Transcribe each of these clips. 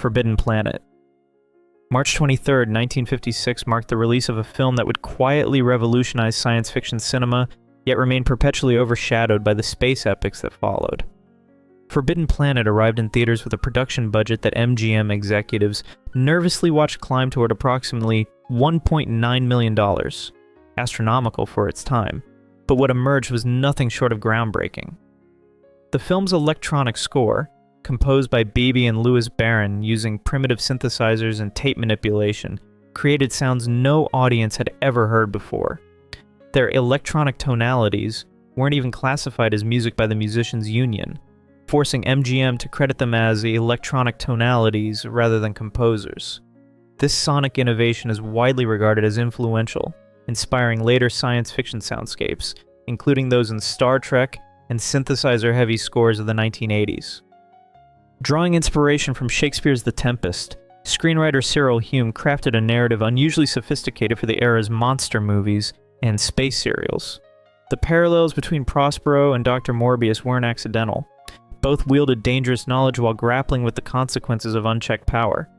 Forbidden Planet. March 23, 1956 marked the release of a film that would quietly revolutionize science fiction cinema, yet remain perpetually overshadowed by the space epics that followed. Forbidden Planet arrived in theaters with a production budget that MGM executives nervously watched climb toward approximately $1.9 million, astronomical for its time, but what emerged was nothing short of groundbreaking. The film's electronic score, composed by Beebe and Louis Barron using primitive synthesizers and tape manipulation, created sounds no audience had ever heard before. Their electronic tonalities weren't even classified as music by the musicians' union, forcing MGM to credit them as electronic tonalities rather than composers. This sonic innovation is widely regarded as influential, inspiring later science fiction soundscapes, including those in Star Trek and synthesizer-heavy scores of the 1980s. Drawing inspiration from Shakespeare's The Tempest, screenwriter Cyril Hume crafted a narrative unusually sophisticated for the era's monster movies and space serials. The parallels between Prospero and Dr. Morbius weren't accidental. Both wielded dangerous knowledge while grappling with the consequences of unchecked power.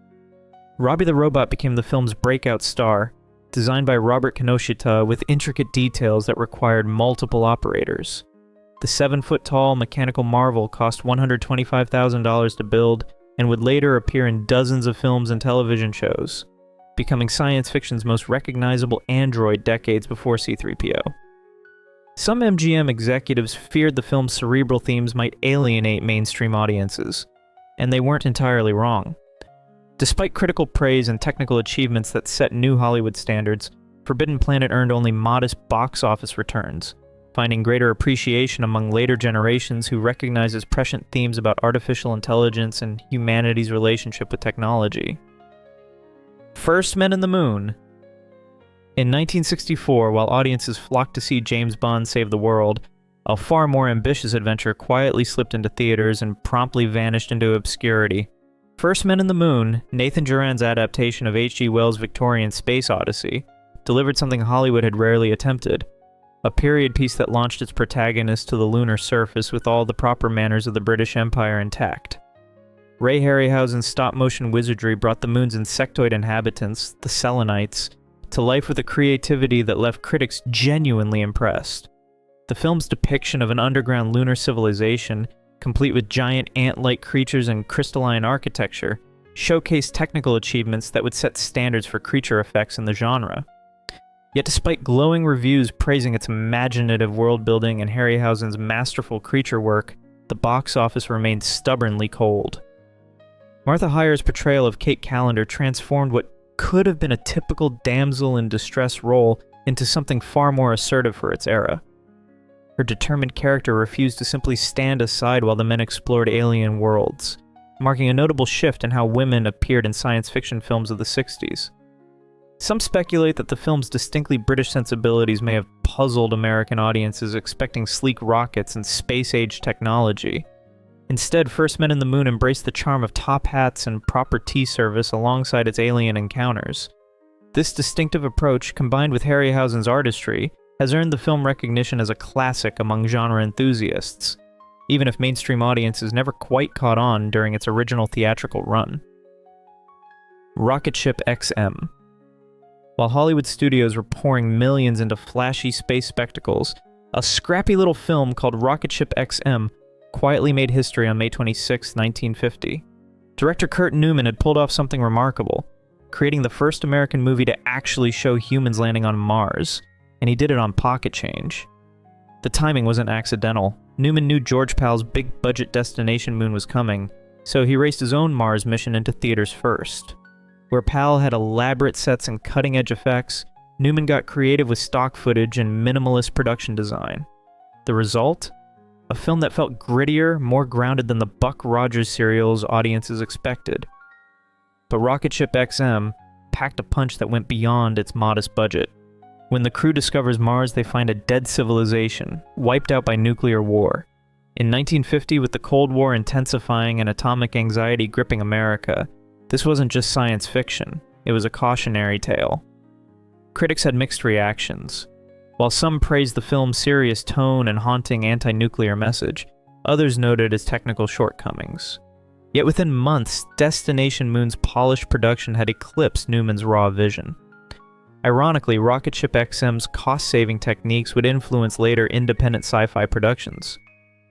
Robbie the Robot became the film's breakout star, designed by Robert Kinoshita with intricate details that required multiple operators. The 7-foot-tall mechanical marvel cost $125,000 to build and would later appear in dozens of films and television shows, becoming science fiction's most recognizable android decades before C-3PO. Some MGM executives feared the film's cerebral themes might alienate mainstream audiences, and they weren't entirely wrong. Despite critical praise and technical achievements that set new Hollywood standards, Forbidden Planet earned only modest box office returns, finding greater appreciation among later generations who recognized its prescient themes about artificial intelligence and humanity's relationship with technology. First Men in the Moon. In 1964, while audiences flocked to see James Bond save the world, a far more ambitious adventure quietly slipped into theaters and promptly vanished into obscurity. First Men in the Moon, Nathan Duran's adaptation of H.G. Wells' Victorian Space Odyssey, delivered something Hollywood had rarely attempted. A period piece that launched its protagonist to the lunar surface with all the proper manners of the British Empire intact. Ray Harryhausen's stop-motion wizardry brought the moon's insectoid inhabitants, the Selenites, to life with a creativity that left critics genuinely impressed. The film's depiction of an underground lunar civilization, complete with giant ant-like creatures and crystalline architecture, showcased technical achievements that would set standards for creature effects in the genre. Yet despite glowing reviews praising its imaginative world-building and Harryhausen's masterful creature work, the box office remained stubbornly cold. Martha Heyer's portrayal of Kate Callender transformed what could have been a typical damsel-in-distress role into something far more assertive for its era. Her determined character refused to simply stand aside while the men explored alien worlds, marking a notable shift in how women appeared in science fiction films of the 60s. Some speculate that the film's distinctly British sensibilities may have puzzled American audiences expecting sleek rockets and space-age technology. Instead, First Men in the Moon embraced the charm of top hats and proper tea service alongside its alien encounters. This distinctive approach, combined with Harryhausen's artistry, has earned the film recognition as a classic among genre enthusiasts, even if mainstream audiences never quite caught on during its original theatrical run. Rocket Ship XM. While Hollywood studios were pouring millions into flashy space spectacles, a scrappy little film called Rocket Ship XM quietly made history on May 26, 1950. Director Kurt Newman had pulled off something remarkable, creating the first American movie to actually show humans landing on Mars, and he did it on pocket change. The timing wasn't accidental. Newman knew George Pal's big-budget destination moon was coming, so he raced his own Mars mission into theaters first. Where Pal had elaborate sets and cutting-edge effects, Newman got creative with stock footage and minimalist production design. The result? A film that felt grittier, more grounded than the Buck Rogers serials audiences expected. But Rocket Ship XM packed a punch that went beyond its modest budget. When the crew discovers Mars, they find a dead civilization, wiped out by nuclear war. In 1950, with the Cold War intensifying and atomic anxiety gripping America, this wasn't just science fiction, it was a cautionary tale. Critics had mixed reactions. While some praised the film's serious tone and haunting anti-nuclear message, others noted its technical shortcomings. Yet within months, Destination Moon's polished production had eclipsed Newman's raw vision. Ironically, Rocket Ship XM's cost-saving techniques would influence later independent sci-fi productions.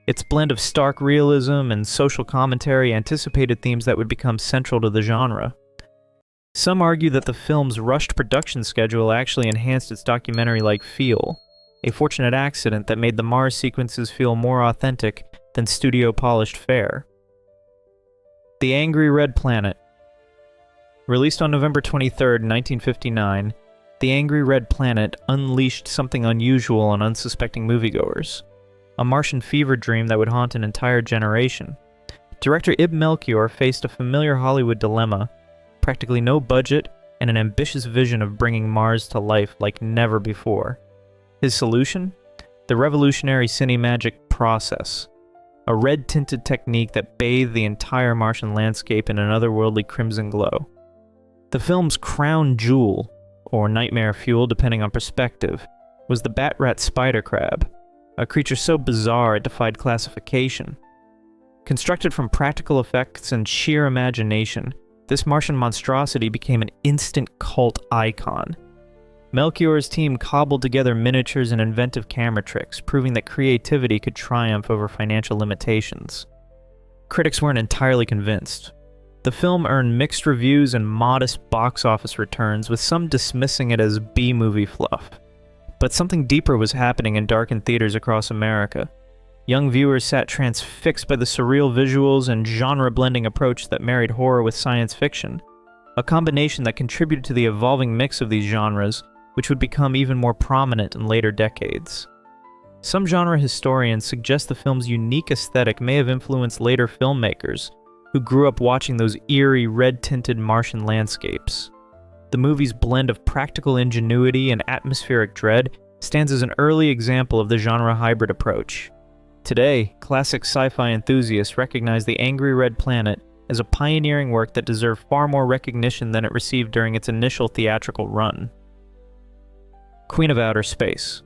Its blend of stark realism and social commentary anticipated themes that would become central to the genre. Some argue that the film's rushed production schedule actually enhanced its documentary-like feel, a fortunate accident that made the Mars sequences feel more authentic than studio-polished fare. The Angry Red Planet. Released on November 23, 1959, The Angry Red Planet unleashed something unusual on unsuspecting moviegoers. A Martian fever dream that would haunt an entire generation. Director Ib Melchior faced a familiar Hollywood dilemma, practically no budget, and an ambitious vision of bringing Mars to life like never before. His solution? The revolutionary cinemagic process. A red-tinted technique that bathed the entire Martian landscape in an otherworldly crimson glow. The film's crown jewel, or nightmare fuel depending on perspective, was the bat rat spider crab, a creature so bizarre it defied classification. Constructed from practical effects and sheer imagination, this Martian monstrosity became an instant cult icon. Melchior's team cobbled together miniatures and inventive camera tricks, proving that creativity could triumph over financial limitations. Critics weren't entirely convinced. The film earned mixed reviews and modest box office returns, with some dismissing it as B-movie fluff. But something deeper was happening in darkened theaters across America. Young viewers sat transfixed by the surreal visuals and genre-blending approach that married horror with science fiction, a combination that contributed to the evolving mix of these genres, which would become even more prominent in later decades. Some genre historians suggest the film's unique aesthetic may have influenced later filmmakers, who grew up watching those eerie, red-tinted Martian landscapes. The movie's blend of practical ingenuity and atmospheric dread stands as an early example of the genre hybrid approach. Today, classic sci-fi enthusiasts recognize The Angry Red Planet as a pioneering work that deserved far more recognition than it received during its initial theatrical run. Queen of Outer Space.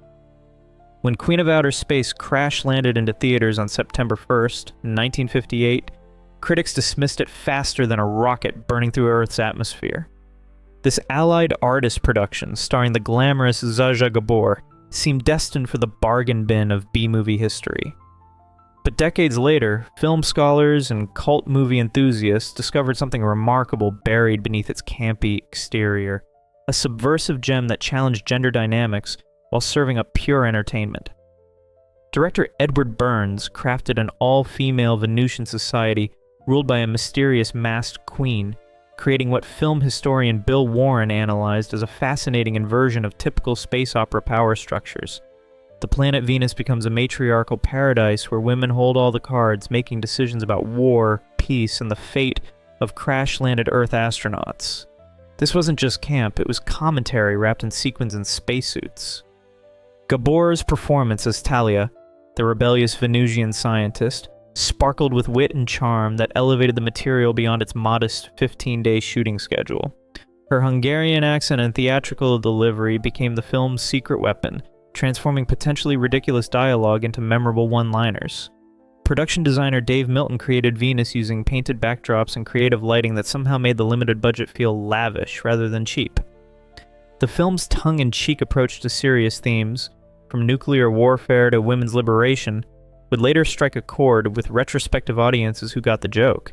When Queen of Outer Space crash-landed into theaters on September 1st, 1958, critics dismissed it faster than a rocket burning through Earth's atmosphere. This Allied artist production, starring the glamorous Zsa Zsa Gabor, seemed destined for the bargain bin of B-movie history. But decades later, film scholars and cult movie enthusiasts discovered something remarkable buried beneath its campy exterior, a subversive gem that challenged gender dynamics while serving up pure entertainment. Director Edward Burns crafted an all-female Venusian society ruled by a mysterious masked queen, creating what film historian Bill Warren analyzed as a fascinating inversion of typical space opera power structures. The planet Venus becomes a matriarchal paradise where women hold all the cards, making decisions about war, peace, and the fate of crash-landed Earth astronauts. This wasn't just camp, it was commentary wrapped in sequins and spacesuits. Gabor's performance as Talia, the rebellious Venusian scientist, sparkled with wit and charm that elevated the material beyond its modest 15-day shooting schedule. Her Hungarian accent and theatrical delivery became the film's secret weapon, transforming potentially ridiculous dialogue into memorable one-liners. Production designer Dave Milton created Venus using painted backdrops and creative lighting that somehow made the limited budget feel lavish rather than cheap. The film's tongue-in-cheek approach to serious themes, from nuclear warfare to women's liberation, would later strike a chord with retrospective audiences who got the joke.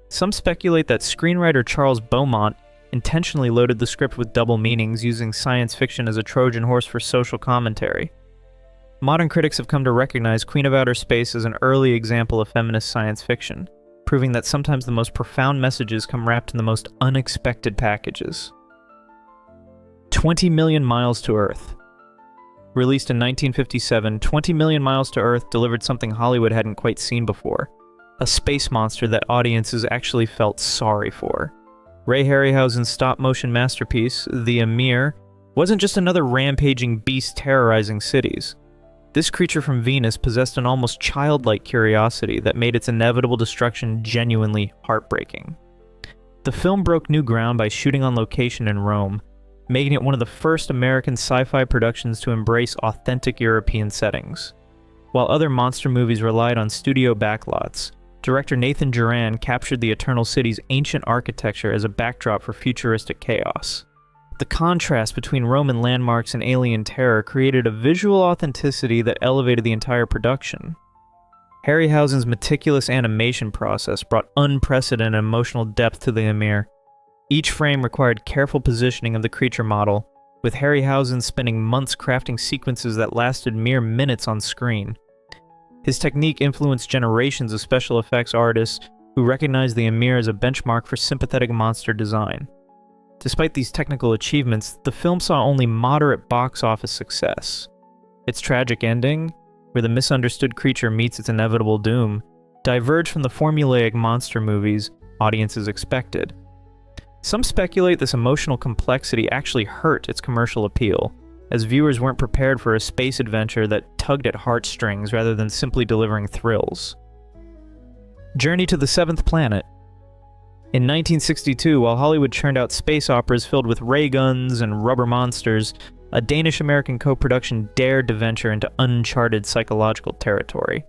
Some speculate that screenwriter Charles Beaumont intentionally loaded the script with double meanings, using science fiction as a Trojan horse for social commentary. Modern critics have come to recognize Queen of Outer Space as an early example of feminist science fiction, proving that sometimes the most profound messages come wrapped in the most unexpected packages. 20 Million Miles to Earth. Released in 1957, 20 Million Miles to Earth delivered something Hollywood hadn't quite seen before, a space monster that audiences actually felt sorry for. Ray Harryhausen's stop-motion masterpiece, The Emir, wasn't just another rampaging beast terrorizing cities. This creature from Venus possessed an almost childlike curiosity that made its inevitable destruction genuinely heartbreaking. The film broke new ground by shooting on location in Rome, making it one of the first American sci-fi productions to embrace authentic European settings. While other monster movies relied on studio backlots, director Nathan Duran captured the Eternal City's ancient architecture as a backdrop for futuristic chaos. The contrast between Roman landmarks and alien terror created a visual authenticity that elevated the entire production. Harryhausen's meticulous animation process brought unprecedented emotional depth to the Ymir. Each frame required careful positioning of the creature model, with Harryhausen spending months crafting sequences that lasted mere minutes on screen. His technique influenced generations of special effects artists who recognized the Ymir as a benchmark for sympathetic monster design. Despite these technical achievements, the film saw only moderate box office success. Its tragic ending, where the misunderstood creature meets its inevitable doom, diverged from the formulaic monster movies audiences expected. Some speculate this emotional complexity actually hurt its commercial appeal, as viewers weren't prepared for a space adventure that tugged at heartstrings rather than simply delivering thrills. Journey to the Seventh Planet. In 1962, while Hollywood churned out space operas filled with ray guns and rubber monsters, a Danish-American co-production dared to venture into uncharted psychological territory.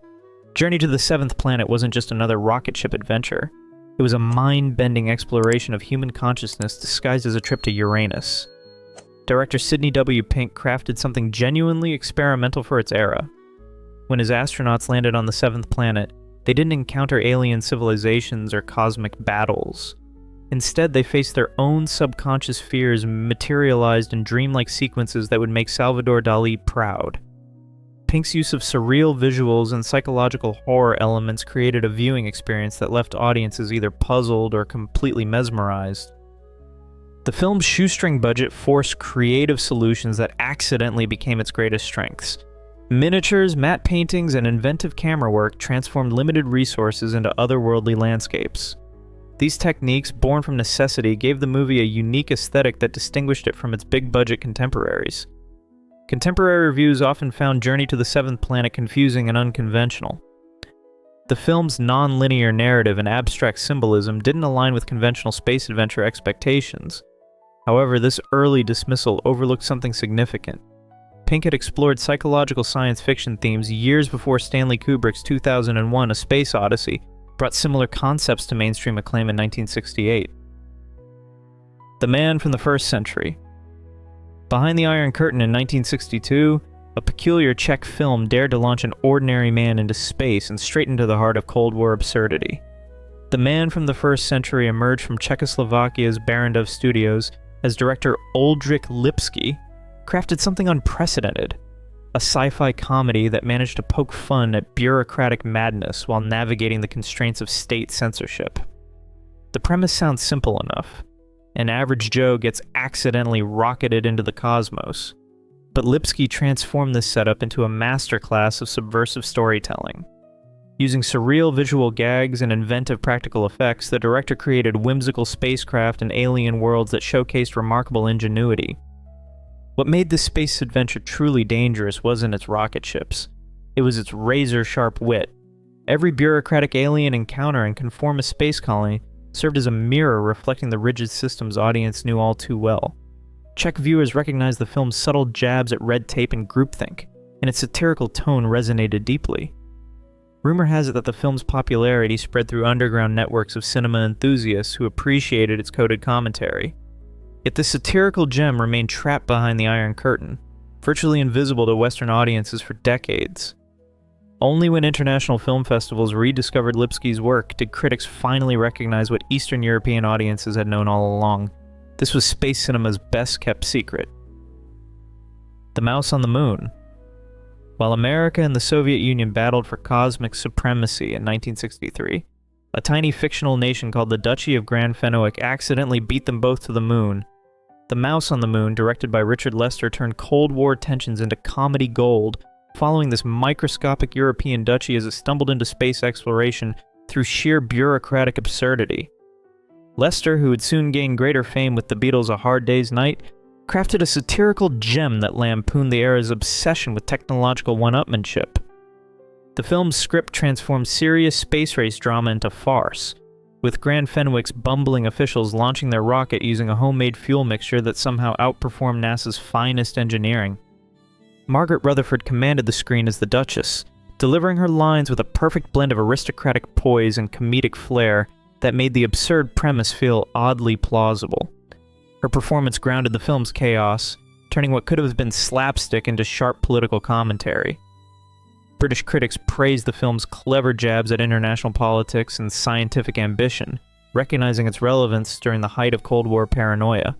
Journey to the Seventh Planet wasn't just another rocket ship adventure. It was a mind-bending exploration of human consciousness disguised as a trip to Uranus. Director Sidney W. Pink crafted something genuinely experimental for its era. When his astronauts landed on the seventh planet, they didn't encounter alien civilizations or cosmic battles. Instead, they faced their own subconscious fears materialized in dreamlike sequences that would make Salvador Dali proud. Pink's use of surreal visuals and psychological horror elements created a viewing experience that left audiences either puzzled or completely mesmerized. The film's shoestring budget forced creative solutions that accidentally became its greatest strengths. Miniatures, matte paintings, and inventive camera work transformed limited resources into otherworldly landscapes. These techniques, born from necessity, gave the movie a unique aesthetic that distinguished it from its big-budget contemporaries. Contemporary reviews often found Journey to the Seventh Planet confusing and unconventional. The film's non-linear narrative and abstract symbolism didn't align with conventional space adventure expectations. However, this early dismissal overlooked something significant. Pink had explored psychological science fiction themes years before Stanley Kubrick's 2001 A Space Odyssey brought similar concepts to mainstream acclaim in 1968. The Man from the First Century. Behind the Iron Curtain in 1962, a peculiar Czech film dared to launch an ordinary man into space and straight into the heart of Cold War absurdity. The Man from the First Century emerged from Czechoslovakia's Barrandov Studios as director Oldřich Lipský crafted something unprecedented, a sci-fi comedy that managed to poke fun at bureaucratic madness while navigating the constraints of state censorship. The premise sounds simple enough. An average Joe gets accidentally rocketed into the cosmos. But Lipský transformed this setup into a masterclass of subversive storytelling. Using surreal visual gags and inventive practical effects, the director created whimsical spacecraft and alien worlds that showcased remarkable ingenuity. What made this space adventure truly dangerous wasn't its rocket ships. It was its razor-sharp wit. Every bureaucratic alien encounter and conformist space colony served as a mirror reflecting the rigid systems audience knew all too well. Czech viewers recognized the film's subtle jabs at red tape and groupthink, and its satirical tone resonated deeply. Rumor has it that the film's popularity spread through underground networks of cinema enthusiasts who appreciated its coded commentary. Yet this satirical gem remained trapped behind the Iron Curtain, virtually invisible to Western audiences for decades. Only when international film festivals rediscovered Lipsky's work did critics finally recognize what Eastern European audiences had known all along. This was space cinema's best-kept secret. The Mouse on the Moon. While America and the Soviet Union battled for cosmic supremacy in 1963, a tiny fictional nation called the Duchy of Grand Fenwick accidentally beat them both to the moon. The Mouse on the Moon, directed by Richard Lester, turned Cold War tensions into comedy gold, following this microscopic European duchy as it stumbled into space exploration through sheer bureaucratic absurdity. Lester, who would soon gain greater fame with the Beatles' A Hard Day's Night, crafted a satirical gem that lampooned the era's obsession with technological one-upmanship. The film's script transformed serious space race drama into farce, with Grand Fenwick's bumbling officials launching their rocket using a homemade fuel mixture that somehow outperformed NASA's finest engineering. Margaret Rutherford commanded the screen as the Duchess, delivering her lines with a perfect blend of aristocratic poise and comedic flair that made the absurd premise feel oddly plausible. Her performance grounded the film's chaos, turning what could have been slapstick into sharp political commentary. British critics praised the film's clever jabs at international politics and scientific ambition, recognizing its relevance during the height of Cold War paranoia.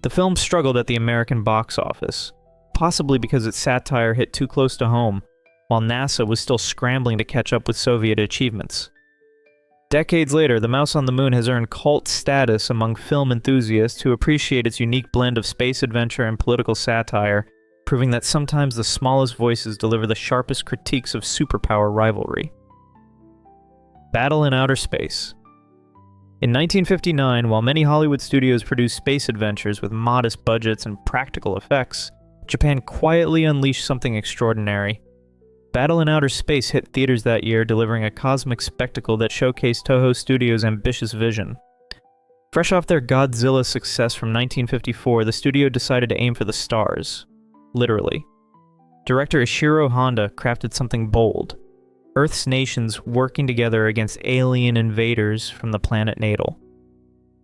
The film struggled at the American box office, possibly because its satire hit too close to home, while NASA was still scrambling to catch up with Soviet achievements. Decades later, The Mouse on the Moon has earned cult status among film enthusiasts who appreciate its unique blend of space adventure and political satire, proving that sometimes the smallest voices deliver the sharpest critiques of superpower rivalry. Battle in Outer Space. In 1959, while many Hollywood studios produced space adventures with modest budgets and practical effects, Japan quietly unleashed something extraordinary. Battle in Outer Space hit theaters that year, delivering a cosmic spectacle that showcased Toho Studios' ambitious vision. Fresh off their Godzilla success from 1954, the studio decided to aim for the stars. Literally. Director Ishiro Honda crafted something bold: Earth's nations working together against alien invaders from the planet Natal.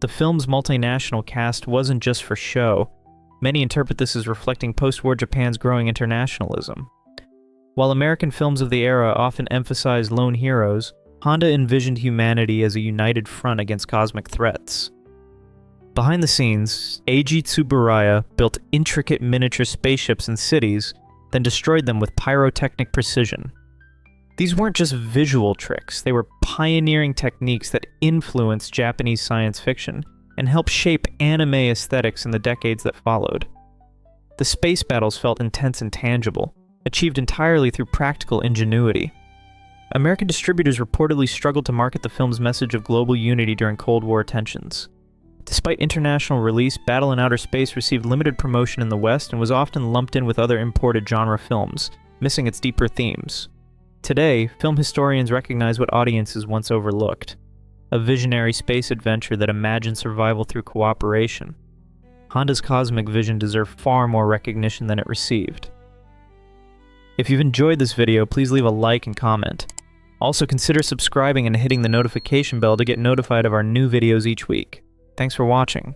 The film's multinational cast wasn't just for show. Many interpret this as reflecting post-war Japan's growing internationalism. While American films of the era often emphasized lone heroes, Honda envisioned humanity as a united front against cosmic threats. Behind the scenes, Eiji Tsuburaya built intricate miniature spaceships and cities, then destroyed them with pyrotechnic precision. These weren't just visual tricks, they were pioneering techniques that influenced Japanese science fiction and helped shape anime aesthetics in the decades that followed. The space battles felt intense and tangible, achieved entirely through practical ingenuity. American distributors reportedly struggled to market the film's message of global unity during Cold War tensions. Despite international release, Battle in Outer Space received limited promotion in the West and was often lumped in with other imported genre films, missing its deeper themes. Today, film historians recognize what audiences once overlooked: a visionary space adventure that imagined survival through cooperation. Honda's cosmic vision deserved far more recognition than it received. If you've enjoyed this video, please leave a like and comment. Also, consider subscribing and hitting the notification bell to get notified of our new videos each week. Thanks for watching.